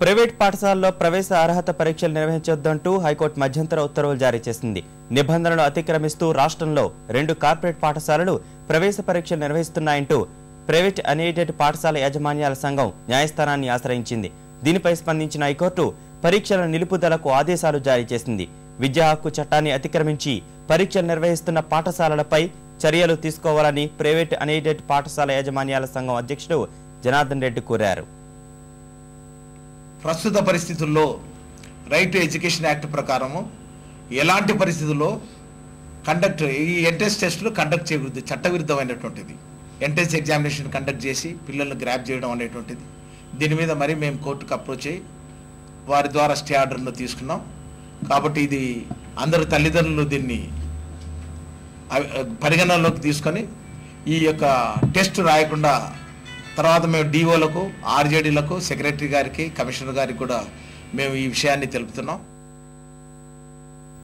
Private పాఠశాలల్లో ప్రవేశ అర్హత పరీక్షలు నిర్వహించొద్దంటూ హైకోర్టు మధ్యంతర ఉత్తర్వులు జారీ చేసింది. నిబంధనలను అతిక్రమిస్తూ రాష్ట్రంలో 2 కార్పొరేట్ పాఠశాలలు ప్రవేశ పరీక్షలు నిర్వహిస్తున్నాయంటూ ప్రైవేట్ అన్ఎయిడెడ్ పాఠశాల యాజమాన్యాల సంఘం న్యాయస్థానాన్ని ఆశ్రయించింది. దీనిపై స్పందించిన హైకోర్టు పరీక్షల నిలుపుదలకు ఆదేశాలు జారీ చేసింది. విద్యా హక్కు చట్టాన్ని అతిక్రమించి పరీక్షలు నిర్వహిస్తున్న పాఠశాలలపై చర్యలు తీసుకోవాలని ప్రైవేట్ అన్ఎయిడెడ్ పాఠశాల యాజమాన్యాల సంఘం అధ్యక్షుడు జనార్దన్ రెడ్డి కోరారు. ప్రస్తుత పరిస్థితుల్లో రైట్ టు ఎడ్యుకేషన్ యాక్ట్ ప్రకారము ఎలాంటి పరిస్థితుల్లో ఈ ఎంట్రన్స్ టెస్టులు కండక్ట్ చేయకూడదు, చట్టవిరుద్ధమైనటువంటిది. ఎంట్రన్స్ ఎగ్జామినేషన్ కండక్ట్ చేసి పిల్లలను గ్రాప్ చేయడం అనేటువంటిది. దీని మీద మరి మేము కోర్టుకు అప్రోచ్ అయ్యి వారి ద్వారా స్టే ఆర్డర్ను తీసుకున్నాం. కాబట్టి ఇది అందరు తల్లిదండ్రులు దీన్ని పరిగణనలోకి తీసుకొని ఈ యొక్క టెస్ట్ రాయకుండా తర్వాత మేము డిఓలకు, ఆర్జేడీలకు, సెక్రటరీ గారికి, కమిషనర్ గారికి కూడా మేము ఈ విషయాన్ని తెలుపుతున్నాం.